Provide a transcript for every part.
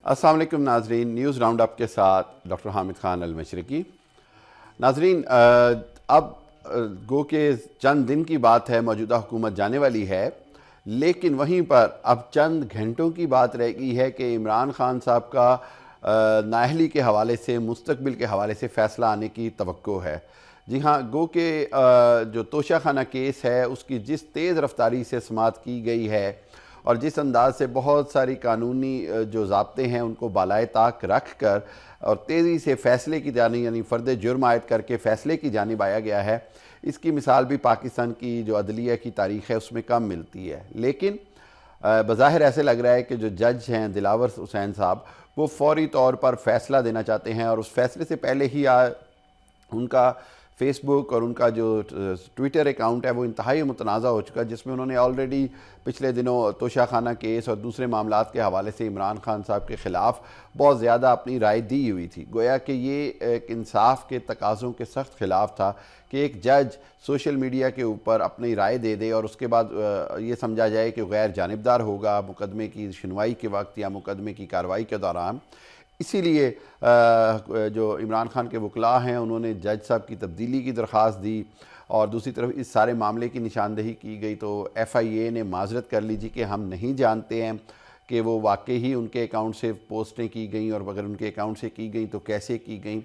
السلام علیکم ناظرین، نیوز راؤنڈ اپ کے ساتھ ڈاکٹر حامد خان المشرقی۔ ناظرین، اب گو کہ چند دن کی بات ہے، موجودہ حکومت جانے والی ہے، لیکن وہیں پر اب چند گھنٹوں کی بات رہ گئی ہے کہ عمران خان صاحب کا نااہلی کے حوالے سے، مستقبل کے حوالے سے فیصلہ آنے کی توقع ہے۔ جی ہاں، گو کہ جو توشہ خانہ کیس ہے اس کی جس تیز رفتاری سے سماعت کی گئی ہے اور جس انداز سے بہت ساری قانونی جو ضابطے ہیں ان کو بالائے طاق رکھ کر اور تیزی سے فیصلے کی جانب، یعنی فرد جرم عائد کر کے فیصلے کی جانب آیا گیا ہے، اس کی مثال بھی پاکستان کی جو عدلیہ کی تاریخ ہے اس میں کم ملتی ہے۔ لیکن بظاہر ایسے لگ رہا ہے کہ جو جج ہیں دلاور حسین صاحب، وہ فوری طور پر فیصلہ دینا چاہتے ہیں، اور اس فیصلے سے پہلے ہی ان کا فیس بک اور ان کا جو ٹویٹر اکاؤنٹ ہے وہ انتہائی متنازع ہو چکا، جس میں انہوں نے آلریڈی پچھلے دنوں توشہ خانہ کیس اور دوسرے معاملات کے حوالے سے عمران خان صاحب کے خلاف بہت زیادہ اپنی رائے دی ہوئی تھی۔ گویا کہ یہ ایک انصاف کے تقاضوں کے سخت خلاف تھا کہ ایک جج سوشل میڈیا کے اوپر اپنی رائے دے دے اور اس کے بعد یہ سمجھا جائے کہ غیر جانبدار ہوگا مقدمے کی سنوائی کے وقت یا مقدمے کی کارروائی کے دوران۔ اسی لیے جو عمران خان کے وکلاء ہیں انہوں نے جج صاحب کی تبدیلی کی درخواست دی، اور دوسری طرف اس سارے معاملے کی نشاندہی کی گئی تو ایف آئی اے نے معذرت کر لی جی کہ ہم نہیں جانتے ہیں کہ وہ واقعی ان کے اکاؤنٹ سے پوسٹیں کی گئیں، اور اگر ان کے اکاؤنٹ سے کی گئیں تو کیسے کی گئیں۔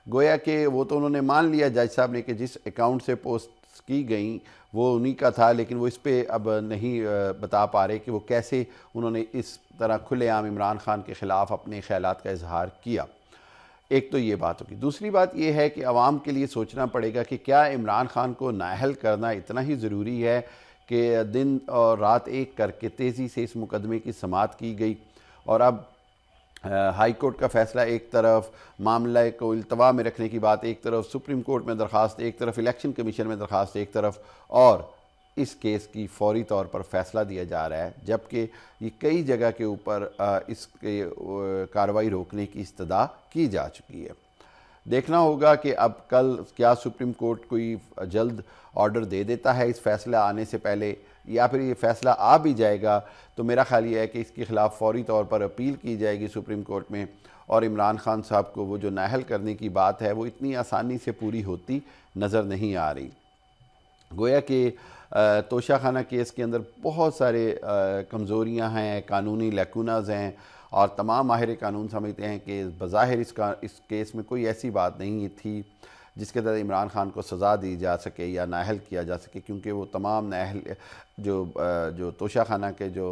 گویا کہ وہ تو انہوں نے مان لیا جج صاحب نے کہ جس اکاؤنٹ سے پوسٹ کی گئیں وہ انہی کا تھا، لیکن وہ اس پہ اب نہیں بتا پا رہے کہ وہ کیسے انہوں نے اس طرح کھلے عام عمران خان کے خلاف اپنے خیالات کا اظہار کیا۔ ایک تو یہ بات ہوگی۔ دوسری بات یہ ہے کہ عوام کے لیے سوچنا پڑے گا کہ کیا عمران خان کو نااہل کرنا اتنا ہی ضروری ہے کہ دن اور رات ایک کر کے تیزی سے اس مقدمے کی سماعت کی گئی، اور اب ہائی کورٹ کا فیصلہ ایک طرف، معاملہ کو التوا میں رکھنے کی بات ایک طرف، سپریم کورٹ میں درخواست ایک طرف، الیکشن کمیشن میں درخواست ایک طرف، اور اس کیس کی فوری طور پر فیصلہ دیا جا رہا ہے، جبکہ یہ کئی جگہ کے اوپر اس کے کارروائی روکنے کی استدعا کی جا چکی ہے۔ دیکھنا ہوگا کہ اب کل کیا سپریم کورٹ کوئی جلد آرڈر دے دیتا ہے اس فیصلہ آنے سے پہلے، یا پھر یہ فیصلہ آ بھی جائے گا تو میرا خیال یہ ہے کہ اس کے خلاف فوری طور پر اپیل کی جائے گی سپریم کورٹ میں، اور عمران خان صاحب کو وہ جو نااہل کرنے کی بات ہے وہ اتنی آسانی سے پوری ہوتی نظر نہیں آ رہی۔ گویا کہ توشہ خانہ کیس کے اندر بہت سارے کمزوریاں ہیں، قانونی لیکوناز ہیں، اور تمام ماہر قانون سمجھتے ہیں کہ بظاہر اس کیس میں کوئی ایسی بات نہیں تھی جس کے تحت عمران خان کو سزا دی جا سکے یا نااہل کیا جا سکے، کیونکہ وہ تمام نااہل جو توشہ خانہ کے جو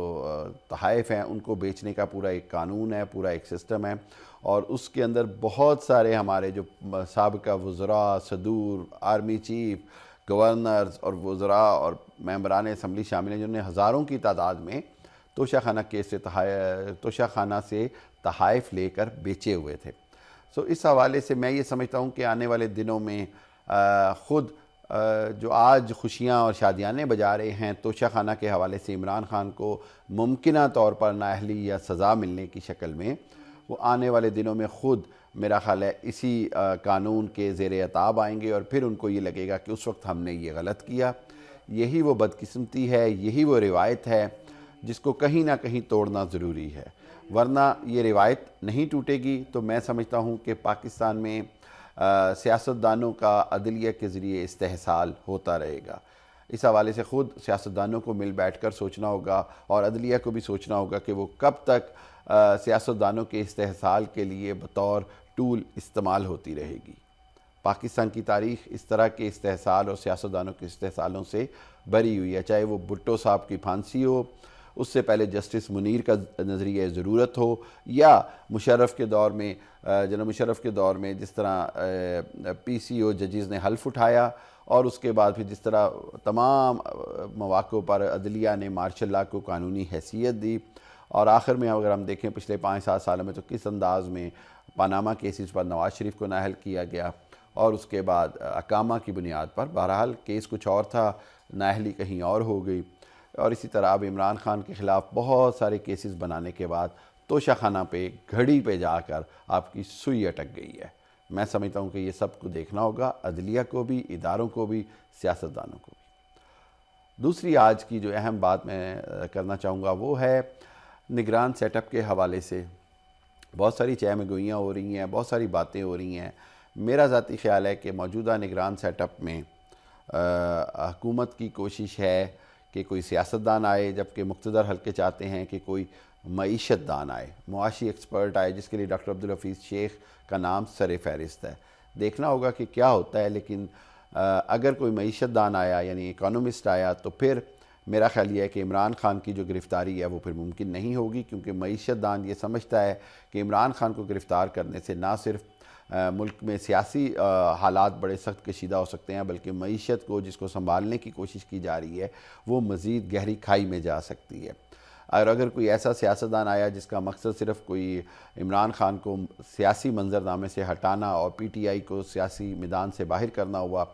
تحائف ہیں ان کو بیچنے کا پورا ایک قانون ہے، پورا ایک سسٹم ہے، اور اس کے اندر بہت سارے ہمارے جو سابقہ وزراء، صدور، آرمی چیف، گورنرز اور وزراء اور ممبران اسمبلی شامل ہیں جنہوں نے ہزاروں کی تعداد میں توشہ خانہ کیس سے توشہ خانہ سے تحائف لے کر بیچے ہوئے تھے۔ اس حوالے سے میں یہ سمجھتا ہوں کہ آنے والے دنوں میں خود جو آج خوشیاں اور شادیانے بجا رہے ہیں توشہ خانہ کے حوالے سے عمران خان کو ممکنہ طور پر نااہلی یا سزا ملنے کی شکل میں، وہ آنے والے دنوں میں خود میرا خیال ہے اسی قانون کے زیر عتاب آئیں گے، اور پھر ان کو یہ لگے گا کہ اس وقت ہم نے یہ غلط کیا۔ یہی وہ بدقسمتی ہے، یہی وہ روایت ہے جس کو کہیں نہ کہیں توڑنا ضروری ہے، ورنہ یہ روایت نہیں ٹوٹے گی تو میں سمجھتا ہوں کہ پاکستان میں سیاستدانوں کا عدلیہ کے ذریعے استحصال ہوتا رہے گا۔ اس حوالے سے خود سیاستدانوں کو مل بیٹھ کر سوچنا ہوگا، اور عدلیہ کو بھی سوچنا ہوگا کہ وہ کب تک سیاستدانوں کے استحصال کے لیے بطور ٹول استعمال ہوتی رہے گی۔ پاکستان کی تاریخ اس طرح کے استحصال اور سیاستدانوں کے استحصالوں سے بری ہوئی ہے، چاہے وہ بھٹو صاحب کی پھانسی ہو، اس سے پہلے جسٹس منیر کا نظریہ ضرورت ہو، یا مشرف کے دور میں جناب مشرف کے دور میں جس طرح پی سی او ججز نے حلف اٹھایا، اور اس کے بعد پھر جس طرح تمام مواقع پر عدلیہ نے مارشل لاء کو قانونی حیثیت دی، اور آخر میں اگر ہم دیکھیں پچھلے 5-7 سالوں میں تو کس انداز میں پاناما کیسز پر نواز شریف کو نااہل کیا گیا، اور اس کے بعد اقامہ کی بنیاد پر بہرحال کیس کچھ اور تھا، نااہلی کہیں اور ہو گئی، اور اسی طرح اب عمران خان کے خلاف بہت سارے کیسز بنانے کے بعد توشہ خانہ پہ گھڑی پہ جا کر آپ کی سوئی اٹک گئی ہے۔ میں سمجھتا ہوں کہ یہ سب کو دیکھنا ہوگا، عدلیہ کو بھی، اداروں کو بھی، سیاستدانوں کو بھی۔ دوسری آج کی جو اہم بات میں کرنا چاہوں گا وہ ہے نگران سیٹ اپ کے حوالے سے۔ بہت ساری چہ میں گوئیاں ہو رہی ہیں، بہت ساری باتیں ہو رہی ہیں۔ میرا ذاتی خیال ہے کہ موجودہ نگران سیٹ اپ میں حکومت کی کوشش ہے کہ کوئی سیاستدان آئے، جبکہ مقتدر حلقے چاہتے ہیں کہ کوئی معیشت دان آئے، معاشی ایکسپرٹ آئے، جس کے لیے ڈاکٹر عبدالحفیظ شیخ کا نام سر فہرست ہے۔ دیکھنا ہوگا کہ کیا ہوتا ہے، لیکن اگر کوئی معیشت دان آیا یعنی اکانومسٹ آیا تو پھر میرا خیال یہ ہے کہ عمران خان کی جو گرفتاری ہے وہ پھر ممکن نہیں ہوگی، کیونکہ معیشت دان یہ سمجھتا ہے کہ عمران خان کو گرفتار کرنے سے نہ صرف ملک میں سیاسی حالات بڑے سخت کشیدہ ہو سکتے ہیں، بلکہ معیشت کو جس کو سنبھالنے کی کوشش کی جا رہی ہے وہ مزید گہری کھائی میں جا سکتی ہے۔ اور اگر کوئی ایسا سیاستدان آیا جس کا مقصد صرف کوئی عمران خان کو سیاسی منظرنامے سے ہٹانا اور پی ٹی آئی کو سیاسی میدان سے باہر کرنا ہوا،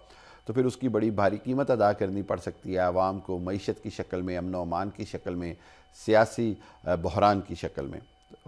تو پھر اس کی بڑی بھاری قیمت ادا کرنی پڑ سکتی ہے عوام کو، معیشت کی شکل میں، امن و امان کی شکل میں، سیاسی بحران کی شکل میں۔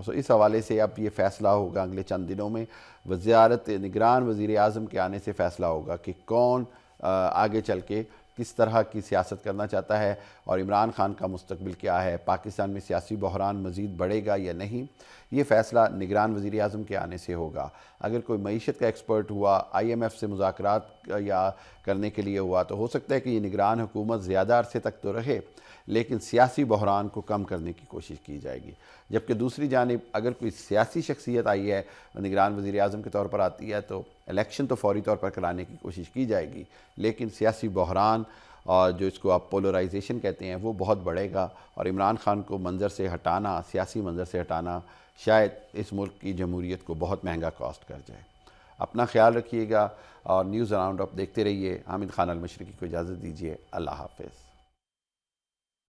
اس حوالے سے اب یہ فیصلہ ہوگا اگلے چند دنوں میں، وزارت نگران وزیر اعظم کے آنے سے فیصلہ ہوگا کہ کون آگے چل کے کس طرح کی سیاست کرنا چاہتا ہے اور عمران خان کا مستقبل کیا ہے، پاکستان میں سیاسی بحران مزید بڑھے گا یا نہیں، یہ فیصلہ نگران وزیر اعظم کے آنے سے ہوگا۔ اگر کوئی معیشت کا ایکسپرٹ ہوا، آئی ایم ایف سے مذاکرات یا کرنے کے لیے ہوا، تو ہو سکتا ہے کہ یہ نگران حکومت زیادہ عرصے تک تو رہے، لیکن سیاسی بحران کو کم کرنے کی کوشش کی جائے گی۔ جبکہ دوسری جانب اگر کوئی سیاسی شخصیت آئی ہے، نگران وزیر اعظم کے طور پر آتی ہے، تو الیکشن تو فوری طور پر کرانے کی کوشش کی جائے گی، لیکن سیاسی بحران اور جو اس کو آپ پولرائزیشن کہتے ہیں وہ بہت بڑھے گا، اور عمران خان کو منظر سے ہٹانا، سیاسی منظر سے ہٹانا شاید اس ملک کی جمہوریت کو بہت مہنگا کاسٹ کر جائے۔ اپنا خیال رکھیے گا اور نیوز راؤنڈ اپ دیکھتے رہیے۔ حامد خان المشرقی کو اجازت دیجیے، اللہ حافظ۔